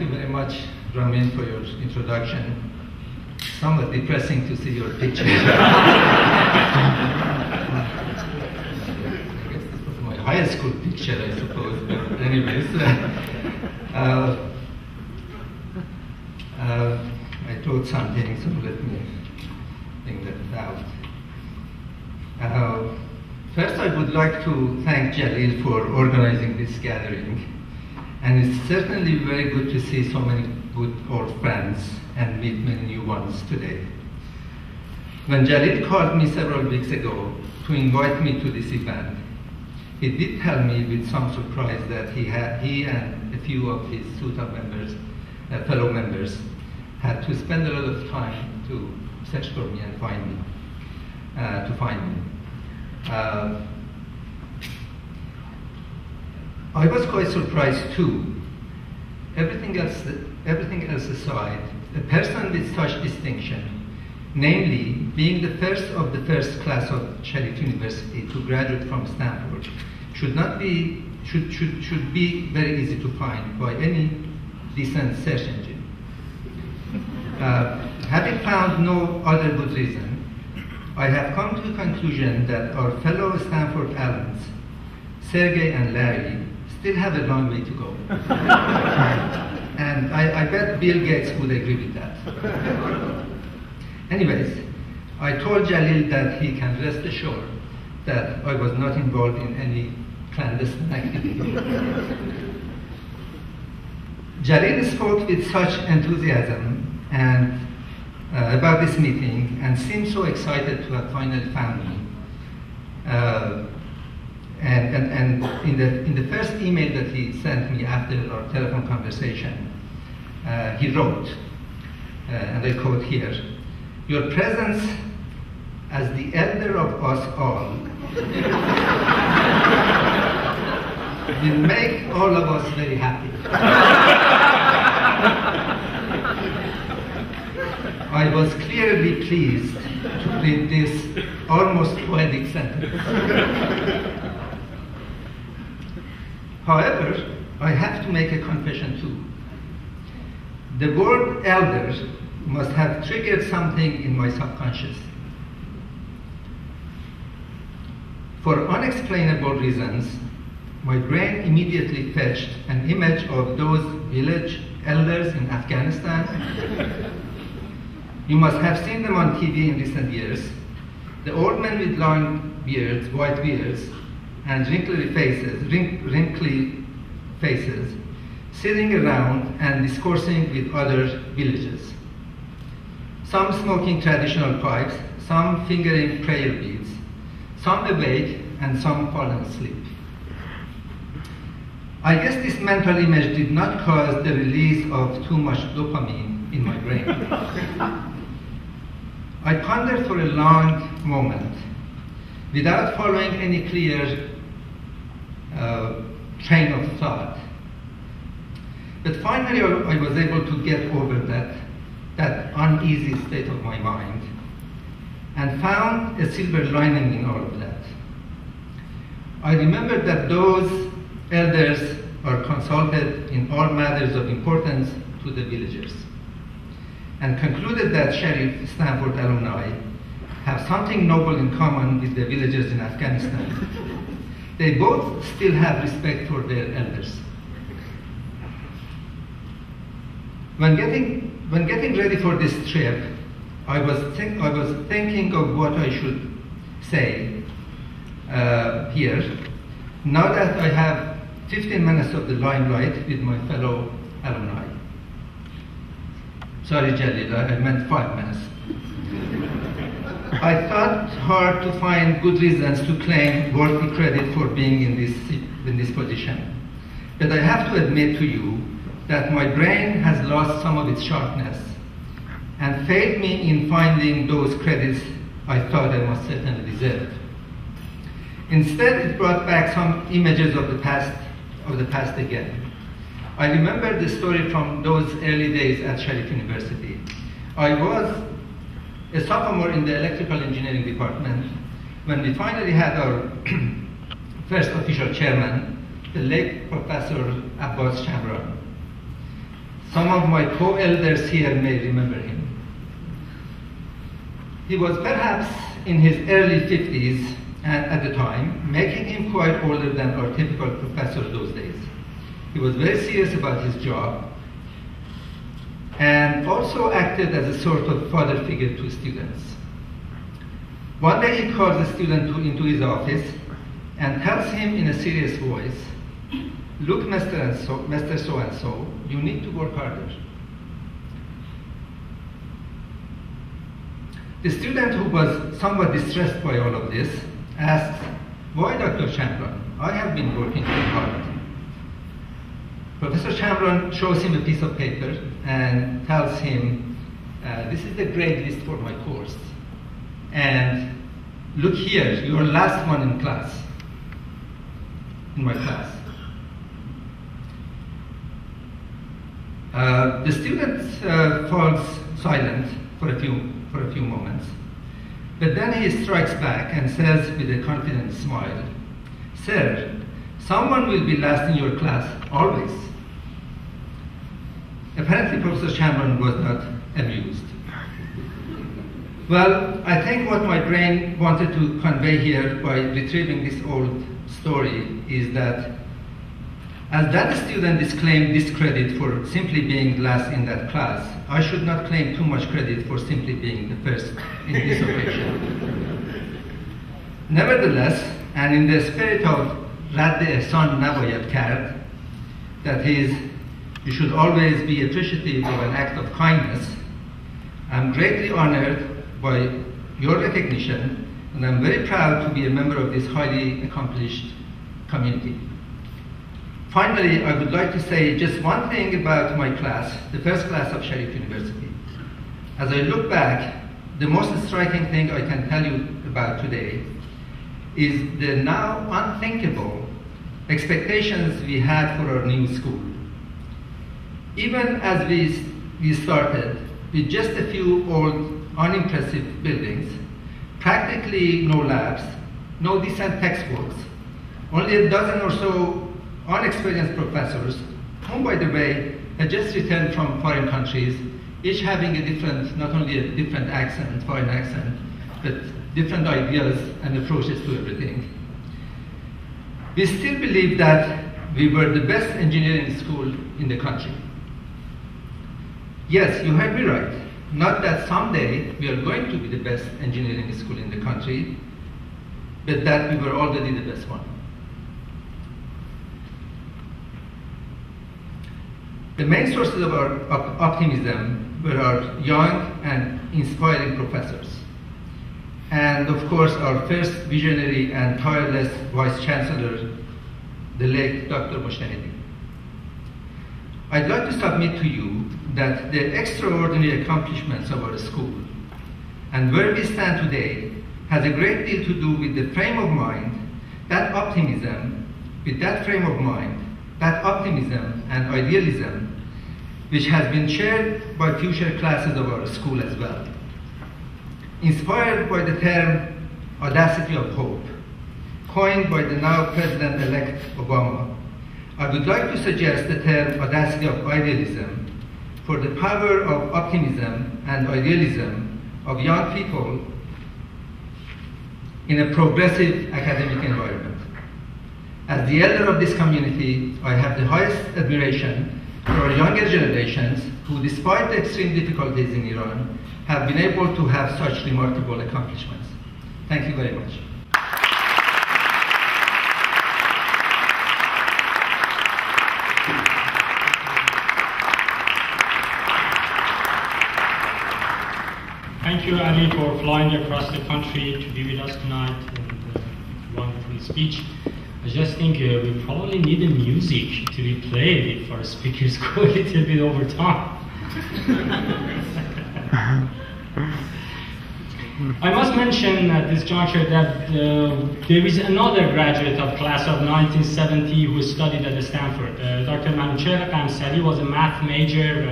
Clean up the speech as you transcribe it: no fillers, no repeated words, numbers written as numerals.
you very much, Ramin, for your introduction. Somewhat depressing to see your picture. I guess this was my high school picture, I suppose. But anyways, I wrote something, so let me bring that out. First, I would like to thank Jalil for organizing this gathering. And it's certainly very good to see so many good old friends and meet many new ones today. When Jalil called me several weeks ago to invite me to this event, he did tell me with some surprise that he and a few of his SUTA members, fellow members, had to spend a lot of time to search for me and find me. I was quite surprised too. Everything else aside, a person with such distinction, namely being the first of the first class of Sharif University to graduate from Stanford, should be very easy to find by any decent search engine. Having found no other good reason, I have come to the conclusion that our fellow Stanford alums, Sergey and Larry, still have a long way to go. And I bet Bill Gates would agree with that. Anyways, I told Jalil that he can rest assured that I was not involved in any clandestine activity. Jalil spoke with such enthusiasm and about this meeting and seemed so excited to have finally found me. And in the first email that he sent me after our telephone conversation, he wrote, and I quote here, "Your presence as the elder of us all will make all of us very happy." I was clearly pleased to read this almost poetic sentence. However, I have to make a confession too. The word elder must have triggered something in my subconscious. For unexplainable reasons, my brain immediately fetched an image of those village elders in Afghanistan. You must have seen them on TV in recent years. The old men with long beards, white beards, and wrinkly faces, sitting around and discoursing with other villagers. Some smoking traditional pipes, some fingering prayer beads, some awake and some fallen asleep. I guess this mental image did not cause the release of too much dopamine in my brain. I pondered for a long moment without following any clear train of thought. But finally I was able to get over that uneasy state of my mind and found a silver lining in all of that. I remembered that those elders are consulted in all matters of importance to the villagers, and concluded that Sharif Stanford alumni have something noble in common with the villagers in Afghanistan. They both still have respect for their elders. When getting ready for this trip, I was thinking of what I should say here, now that I have 15 minutes of the limelight with my fellow alumni. Sorry, Jalil, I meant 5 minutes. I thought hard to find good reasons to claim worthy credit for being in this position. But I have to admit to you that my brain has lost some of its sharpness and failed me in finding those credits I thought I must certainly deserve. Instead, it brought back some images of the past again. I remember the story from those early days at Sharif University. I was a sophomore in the electrical engineering department when we finally had our first official chairman, the late Professor Abbas Shamran. Some of my co-elders here may remember him. He was perhaps in his early 50s at the time, making him quite older than our typical professor those days. He was very serious about his job and also acted as a sort of father figure to students. One day he calls a student into his office and tells him in a serious voice, "Look, Mr. So-and-so, you need to work harder." The student, who was somewhat distressed by all of this, asked, "Why, Dr. Chamberlain? I have been working very hard." Professor Chamberlain shows him a piece of paper and tells him, "This is the grade list for my course. And look here, you are last one in class, in my class." The student falls silent for a few moments, but then he strikes back and says with a confident smile, "Sir, someone will be last in your class always." Apparently, Professor Chamberlain was not amused. Well, I think what my brain wanted to convey here by retrieving this old story is that as that student disclaimed discredit for simply being last in that class, I should not claim too much credit for simply being the first in this occasion. Nevertheless, and in the spirit of Radd Ehsan Nabayad Kard, that is, you should always be appreciative of an act of kindness, I'm greatly honored by your recognition, and I'm very proud to be a member of this highly accomplished community. Finally, I would like to say just one thing about my class, the first class of Sharif University. As I look back, the most striking thing I can tell you about today is the now unthinkable expectations we had for our new school. Even as we started with just a few old, unimpressive buildings, practically no labs, no decent textbooks, only a dozen or so unexperienced professors, whom, by the way, had just returned from foreign countries, each having a different, not only a different accent, foreign accent, but different ideas and approaches to everything. We still believe that we were the best engineering school in the country. Yes, you heard me right. Not that someday we are going to be the best engineering school in the country, but that we were already the best one. The main sources of our optimism were our young and inspiring professors, and of course our first visionary and tireless Vice Chancellor, the late Dr. Mushtahidi. I'd like to submit to you that the extraordinary accomplishments of our school and where we stand today has a great deal to do with the frame of mind, that optimism, with that frame of mind, that optimism and idealism, which has been shared by future classes of our school as well. Inspired by the term audacity of hope, coined by the now President-elect Obama, I would like to suggest the term audacity of idealism for the power of optimism and idealism of young people in a progressive academic environment. As the elder of this community, I have the highest admiration for our younger generations who, despite the extreme difficulties in Iran, have been able to have such remarkable accomplishments. Thank you very much. Thank you, Ali, for flying across the country to be with us tonight and wonderful speech. I just think we probably need the music to be played if our speakers go a little bit over time. I must mention at this juncture that there is another graduate of class of 1970 who studied at Stanford. Dr. Manucher Qamsali was a math major